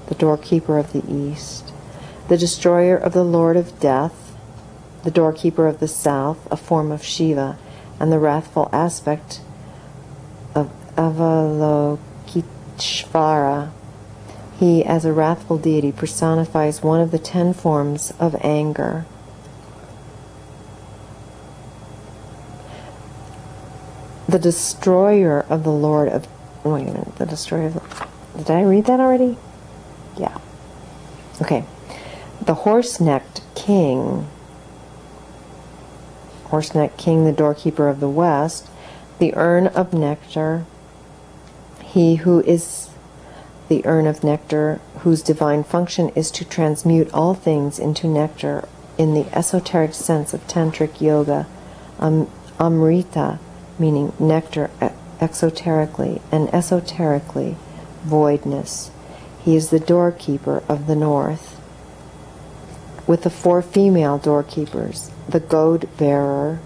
S2: the doorkeeper of the east, the destroyer of the Lord of Death, the doorkeeper of the south, a form of Shiva, and the wrathful aspect of Avalokiteshvara. He, as a wrathful deity, personifies one of the 10 forms of anger. The destroyer of the Lord of... Wait a minute. The destroyer of... Did I read that already? Yeah. Okay. The horse-necked king... Horse-necked king, the doorkeeper of the west. The urn of nectar. He who is... the urn of nectar, whose divine function is to transmute all things into nectar, in the esoteric sense of tantric yoga, amrita, meaning nectar exoterically, and esoterically, voidness. He is the doorkeeper of the north. With the 4 female doorkeepers, the goad bearer,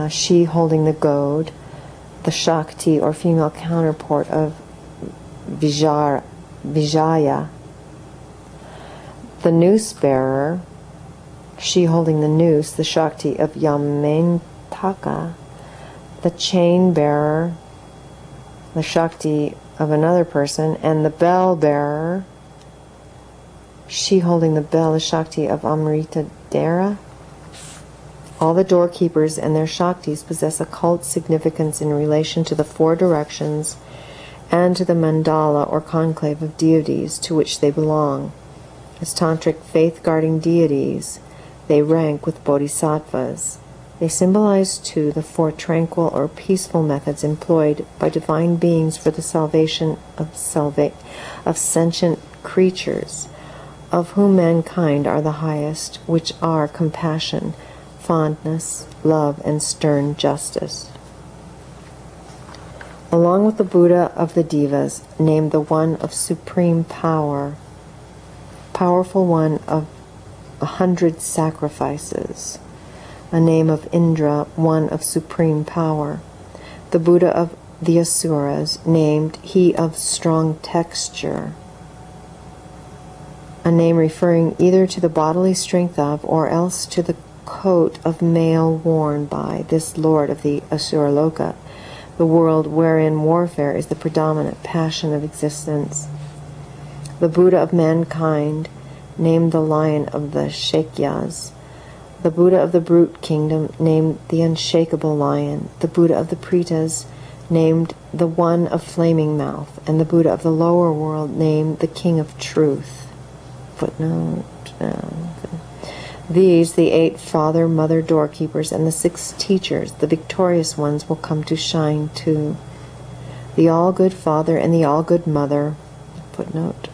S2: she holding the goad, the Shakti or female counterpart of Vijaya, the noose bearer, she holding the noose, the Shakti of Yamantaka, the chain bearer, the Shakti of another person, and the bell bearer, she holding the bell, the Shakti of Amrita Dara. All the doorkeepers and their Shaktis possess occult significance in relation to the 4 directions and to the mandala or conclave of deities to which they belong. As tantric faith-guarding deities, they rank with bodhisattvas. They symbolize, too, the 4 tranquil or peaceful methods employed by divine beings for the salvation of sentient creatures, of whom mankind are the highest, which are compassion, fondness, love, and stern justice. Along with the Buddha of the Devas, named the one of supreme power, powerful one of 100 sacrifices, a name of Indra, one of supreme power, the Buddha of the Asuras, named he of strong texture, a name referring either to the bodily strength of, or else to the coat of mail worn by this lord of the Asuraloka, the world wherein warfare is the predominant passion of existence. The Buddha of mankind, named the lion of the Shakyas, the Buddha of the brute kingdom, named the unshakable lion, the Buddha of the Pretas, named the one of flaming mouth, and the Buddha of the lower world, named the king of truth. Footnote. These, the 8 father, mother, doorkeepers, and the 6 teachers, the victorious ones, will come to shine too. The all-good father and the all-good mother. Footnote.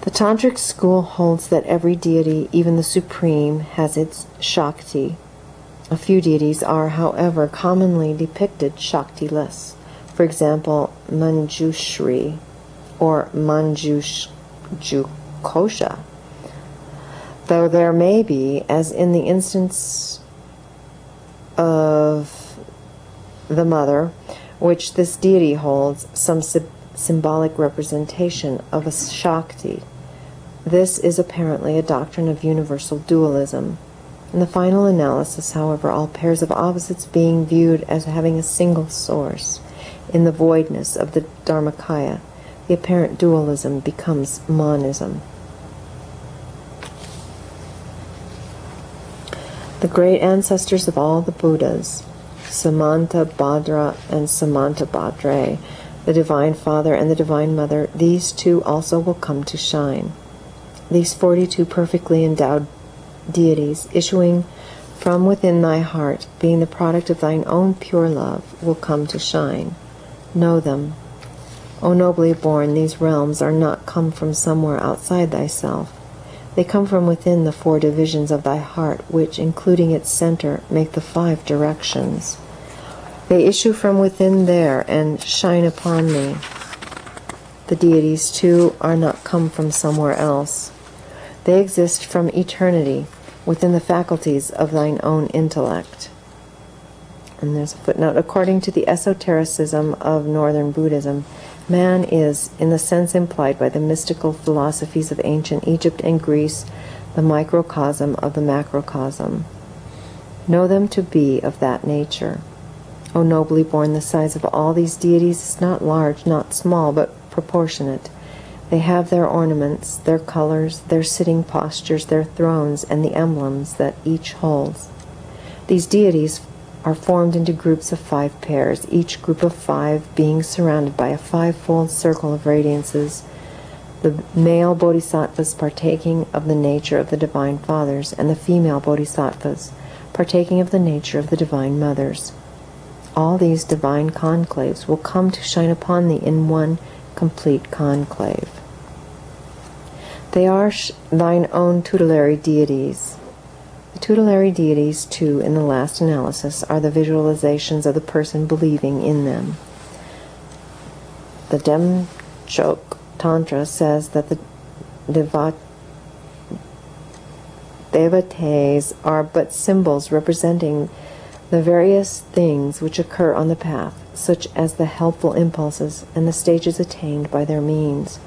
S2: The Tantric school holds that every deity, even the supreme, has its Shakti. A few deities are, however, commonly depicted Shakti-less. For example, Manjushri or Manjushkosha. Though there may be, as in the instance of the mother, which this deity holds, some symbolic representation of a Shakti. This is apparently a doctrine of universal dualism. In the final analysis, however, all pairs of opposites being viewed as having a single source, in the voidness of the Dharmakaya, the apparent dualism becomes monism. The great ancestors of all the Buddhas, Samanta Bhadra and Samanta Bhadre, the Divine Father and the Divine Mother, these 2 also will come to shine. These 42 perfectly endowed deities, issuing from within thy heart, being the product of thine own pure love, will come to shine. Know them. O nobly born, these realms are not come from somewhere outside thyself. They come from within the 4 divisions of thy heart, which, including its center, make the 5 directions. They issue from within there and shine upon thee. The deities, too, are not come from somewhere else. They exist from eternity, within the faculties of thine own intellect. And there's a footnote. According to the esotericism of Northern Buddhism, man is, in the sense implied by the mystical philosophies of ancient Egypt and Greece, the microcosm of the macrocosm. Know them to be of that nature. O nobly born, the size of all these deities is not large, not small, but proportionate. They have their ornaments, their colors, their sitting postures, their thrones, and the emblems that each holds. These deities are formed into groups of 5 pairs, each group of 5 being surrounded by a 5-fold circle of radiances, the male bodhisattvas partaking of the nature of the Divine Fathers, and the female bodhisattvas partaking of the nature of the Divine Mothers. All these divine conclaves will come to shine upon thee in one complete conclave. They are thine own tutelary deities. The tutelary deities, too, in the last analysis, are the visualizations of the person believing in them. The Demchok Tantra says that the devatas are but symbols representing the various things which occur on the path, such as the helpful impulses and the stages attained by their means,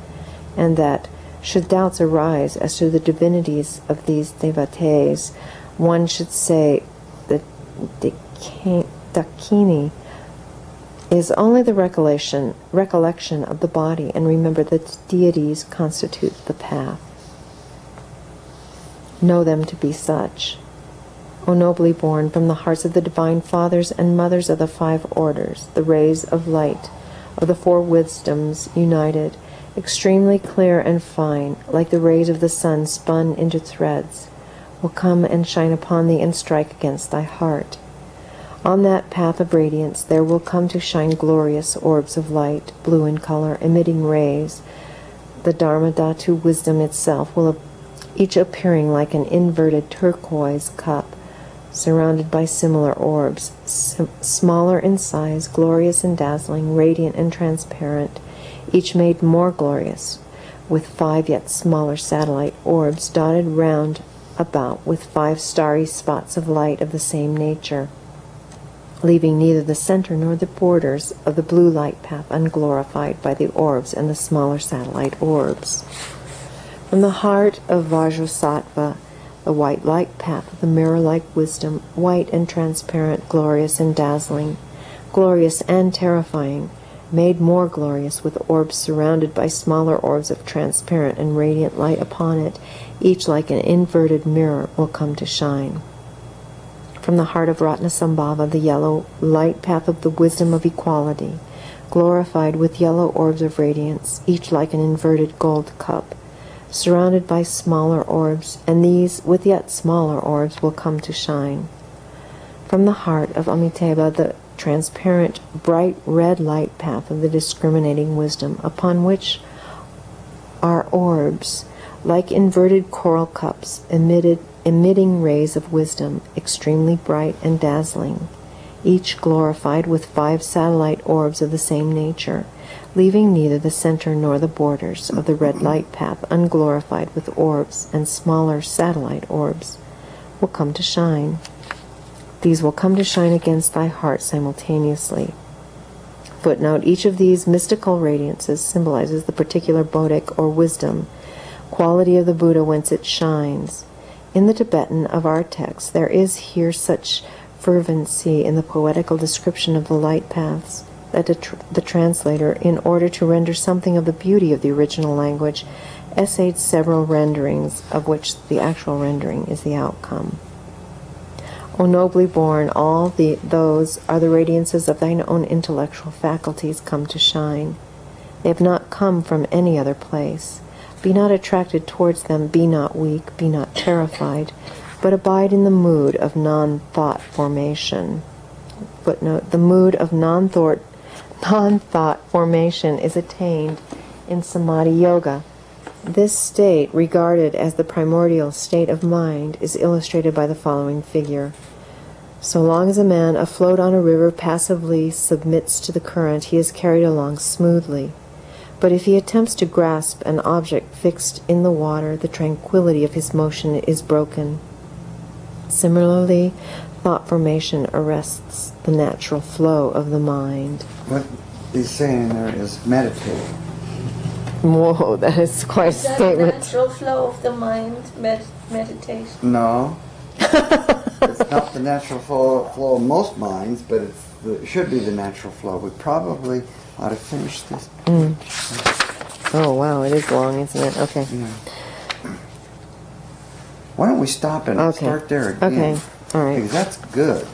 S2: and that, should doubts arise as to the divinities of these devatas, one should say that Dakini is only the recollection of the body, and remember that deities constitute the path. Know them to be such. O nobly born from the hearts of the divine fathers and mothers of the 5 orders, the rays of light of the 4 wisdoms united, extremely clear and fine, like the rays of the sun spun into threads, will come and shine upon thee and strike against thy heart. On that path of radiance there will come to shine glorious orbs of light, blue in color, emitting rays. The Dharmadhatu wisdom itself will each appearing like an inverted turquoise cup, surrounded by similar orbs, smaller in size, glorious and dazzling, radiant and transparent, each made more glorious, with 5 yet smaller satellite orbs dotted round about with 5 starry spots of light of the same nature, leaving neither the center nor the borders of the blue light path unglorified by the orbs and the smaller satellite orbs. From the heart of Vajrasattva, the white light path of the mirror-like wisdom, white and transparent, glorious and dazzling, glorious and terrifying, made more glorious with orbs surrounded by smaller orbs of transparent and radiant light upon it, each like an inverted mirror, will come to shine. From the heart of Ratnasambhava, the yellow light path of the wisdom of equality, glorified with yellow orbs of radiance, each like an inverted gold cup, surrounded by smaller orbs, and these with yet smaller orbs will come to shine. From the heart of Amitabha, the transparent, bright red light path of the discriminating wisdom, upon which are orbs, like inverted coral cups, emitting rays of wisdom, extremely bright and dazzling, each glorified with 5 satellite orbs of the same nature, leaving neither the center nor the borders of the red light path unglorified with orbs, and smaller satellite orbs will come to shine. These will come to shine against thy heart simultaneously. Footnote: each of these mystical radiances symbolizes the particular bodhic or wisdom, quality of the Buddha whence it shines. In the Tibetan of our text, there is here such fervency in the poetical description of the light paths that the translator, in order to render something of the beauty of the original language, essayed several renderings, of which the actual rendering is the outcome. O nobly born, all those are the radiances of thine own intellectual faculties come to shine. They have not come from any other place. Be not attracted towards them, be not weak, be not terrified, but abide in the mood of non-thought formation. Footnote: the mood of non-thought formation is attained in Samadhi Yoga. This state, regarded as the primordial state of mind, is illustrated by the following figure. So long as a man afloat on a river passively submits to the current, he is carried along smoothly. But if he attempts to grasp an object fixed in the water, the tranquility of his motion is broken. Similarly, thought formation arrests the natural flow of the mind.
S1: What he's saying there is meditate.
S2: Whoa, that is quite a
S4: Is that the
S2: statement.
S4: natural flow of the mind, meditation?
S1: No. It's not the natural flow of most minds, but it should be the natural flow. We probably ought to finish this.
S2: Oh, wow, it is long, isn't it? Okay.
S1: Yeah. Why don't we stop and
S2: Okay.
S1: start there again?
S2: Okay, all right.
S1: Because that's good.